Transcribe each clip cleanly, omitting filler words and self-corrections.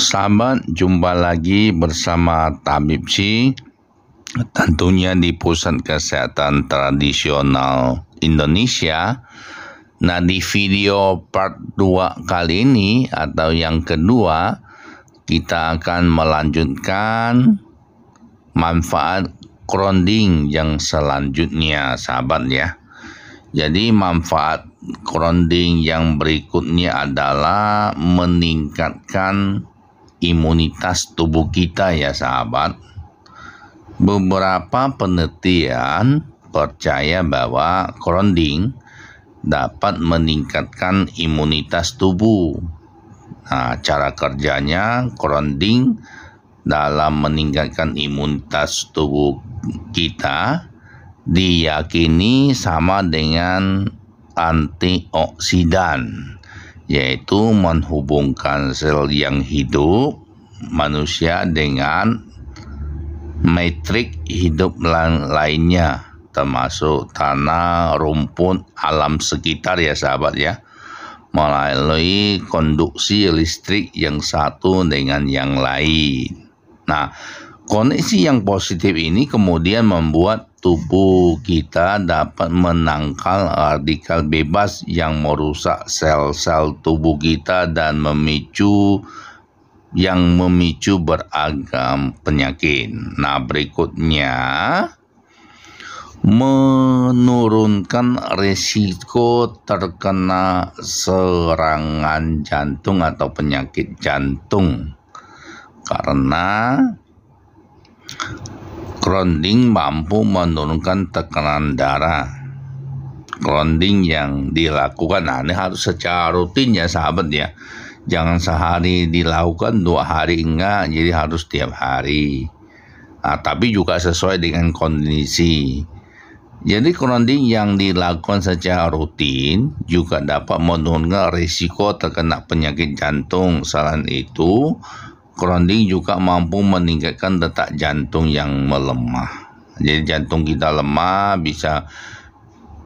Sahabat, jumpa lagi bersama Tabib Sy, tentunya di Pusat Kesehatan Tradisional Indonesia. Nah, di video part 2 kali ini atau yang kedua, kita akan melanjutkan manfaat grounding yang selanjutnya, sahabat ya. Jadi manfaat grounding yang berikutnya adalah meningkatkan imunitas tubuh kita ya sahabat. Beberapa penelitian percaya bahwa grounding dapat meningkatkan imunitas tubuh. Nah, cara kerjanya grounding dalam meningkatkan imunitas tubuh kita diyakini sama dengan antioksidan, yaitu menghubungkan sel yang hidup manusia dengan matriks hidup lainnya, termasuk tanah, rumput, alam sekitar ya sahabat ya, melalui konduksi listrik yang satu dengan yang lain. Nah, koneksi yang positif ini kemudian membuat tubuh kita dapat menangkal radikal bebas yang merusak sel-sel tubuh kita dan memicu beragam penyakit. Nah, berikutnya menurunkan risiko terkena serangan jantung atau penyakit jantung, karena grounding mampu menurunkan tekanan darah. Grounding yang dilakukan, nah ini harus secara rutin ya sahabat ya. Jangan sehari dilakukan, 2 hari enggak, jadi harus tiap hari. Nah, tapi juga sesuai dengan kondisi. Jadi grounding yang dilakukan secara rutin juga dapat menurunkan risiko terkena penyakit jantung. Selain itu, grounding juga mampu meningkatkan detak jantung yang melemah. Jadi jantung kita lemah, bisa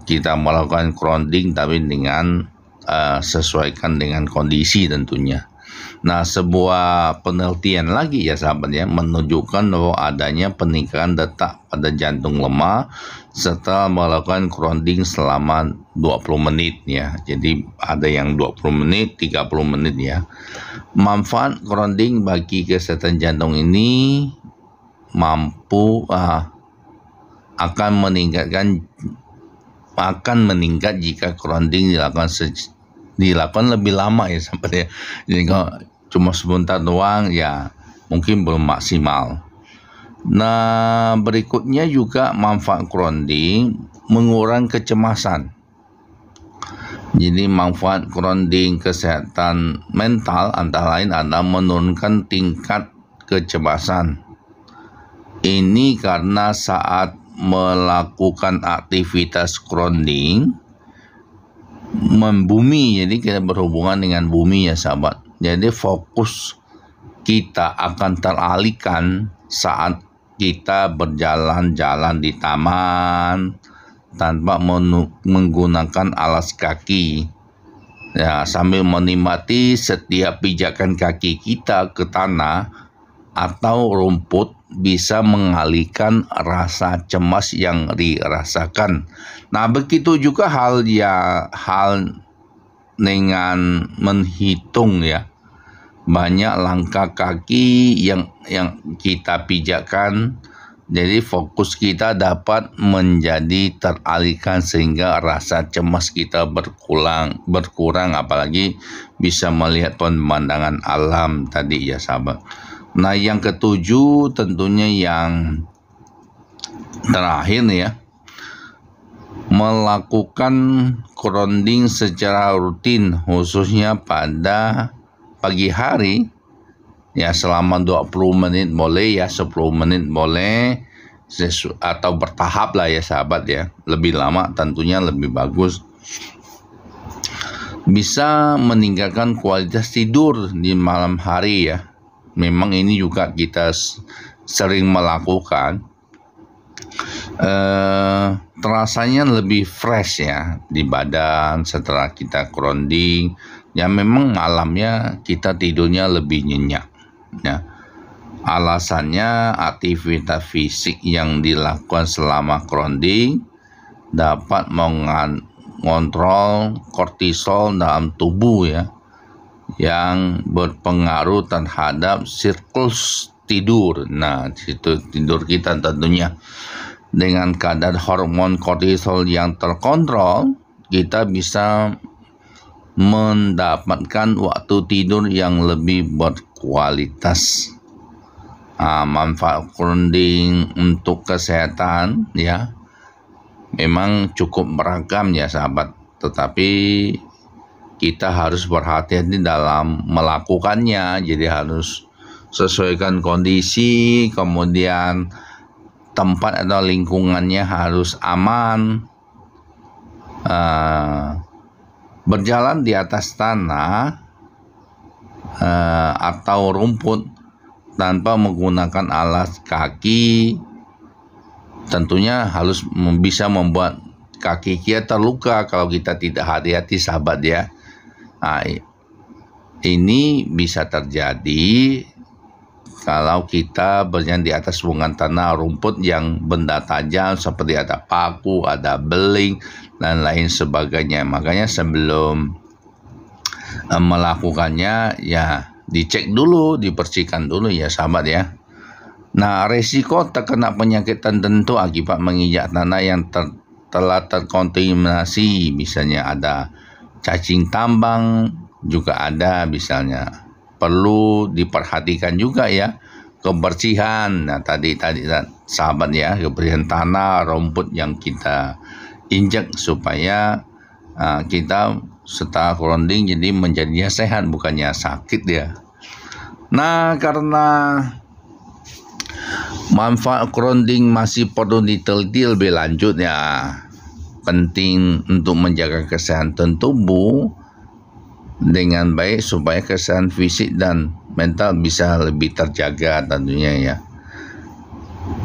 kita melakukan grounding tapi dengan sesuaikan dengan kondisi tentunya. Nah, sebuah penelitian lagi ya sahabat ya, menunjukkan bahwa adanya peningkatan detak pada jantung lemah setelah melakukan grounding selama 20 menit ya. Jadi ada yang 20 menit, 30 menit ya. Manfaat grounding bagi kesehatan jantung ini mampu akan meningkat jika grounding dilakukan lebih lama ya sahabat ya. Jadi kalau cuma sebentar doang ya mungkin belum maksimal. Nah, berikutnya juga manfaat grounding mengurangi kecemasan. Jadi manfaat grounding kesehatan mental antara lain adalah menurunkan tingkat kecemasan. Ini karena saat melakukan aktivitas grounding membumi, jadi kita berhubungan dengan bumi ya sahabat. Jadi fokus kita akan teralihkan saat kita berjalan-jalan di taman tanpa menggunakan alas kaki ya, sambil menikmati setiap pijakan kaki kita ke tanah atau rumput bisa mengalihkan rasa cemas yang dirasakan. Nah, begitu juga hal dengan menghitung ya banyak langkah kaki yang kita pijakkan. Jadi fokus kita dapat menjadi teralihkan sehingga rasa cemas kita berkurang, apalagi bisa melihat pemandangan alam tadi ya sahabat. Nah, yang ketujuh tentunya yang terakhir nih ya, melakukan grounding secara rutin khususnya pada pagi hari ya, selama 20 menit boleh ya, 10 menit boleh, atau bertahap lah ya sahabat ya. Lebih lama tentunya lebih bagus. Bisa meningkatkan kualitas tidur di malam hari ya. Memang ini juga kita sering melakukan. Terasanya lebih fresh ya di badan setelah kita grounding. Ya memang malamnya kita tidurnya lebih nyenyak. Ya. Alasannya aktivitas fisik yang dilakukan selama grounding dapat mengontrol kortisol dalam tubuh ya, yang berpengaruh terhadap siklus tidur. Nah, situ tidur kita tentunya. Dengan kadar hormon kortisol yang terkontrol, kita bisa mendapatkan waktu tidur yang lebih berkualitas. Manfaat grounding untuk kesehatan ya memang cukup beragam ya sahabat, tetapi kita harus berhati-hati dalam melakukannya. Jadi harus sesuaikan kondisi, kemudian tempat atau lingkungannya harus aman. Berjalan di atas tanah atau rumput tanpa menggunakan alas kaki tentunya harus bisa membuat kaki kita terluka kalau kita tidak hati-hati sahabat ya. Ini bisa terjadi kalau kita berjalan di atas bunga tanah rumput yang benda tajam seperti ada paku, ada beling, dan lain sebagainya. Makanya sebelum melakukannya ya dicek dulu, dibersihkan dulu ya sahabat ya. Nah, resiko terkena penyakit tertentu akibat menginjak tanah yang telah terkontaminasi, misalnya ada cacing tambang, juga ada misalnya. Perlu diperhatikan juga ya kebersihan. Nah, tadi sahabat ya, kebersihan tanah, rumput yang kita injak supaya kita setelah grounding jadi menjadinya sehat, bukannya sakit ya. Nah, karena manfaat grounding masih perlu diteliti lebih lanjut ya. Penting untuk menjaga kesehatan tubuh dengan baik supaya kesehatan fisik dan mental bisa lebih terjaga tentunya ya.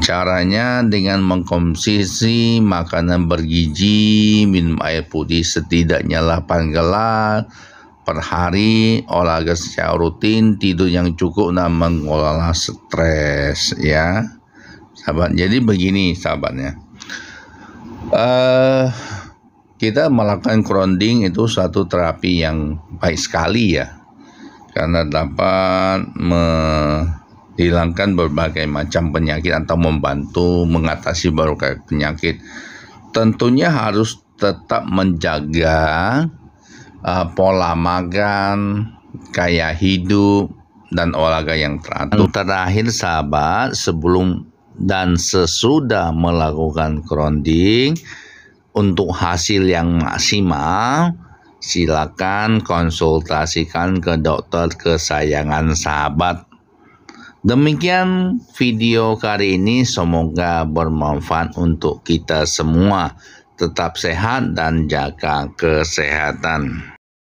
Caranya dengan mengkonsumsi makanan bergizi, minum air putih setidaknya 8 gelas per hari, olahraga secara rutin, tidur yang cukup, dan mengelola stres ya sahabat. Jadi begini sahabatnya, kita melakukan grounding itu suatu terapi yang baik sekali ya, karena dapat menghilangkan berbagai macam penyakit atau membantu mengatasi berbagai penyakit. Tentunya harus tetap menjaga pola makan, gaya hidup, dan olahraga yang teratur. Terakhir sahabat, sebelum dan sesudah melakukan grounding, untuk hasil yang maksimal silakan konsultasikan ke dokter kesayangan sahabat. Demikian video kali ini, semoga bermanfaat untuk kita semua. Tetap sehat dan jaga kesehatan.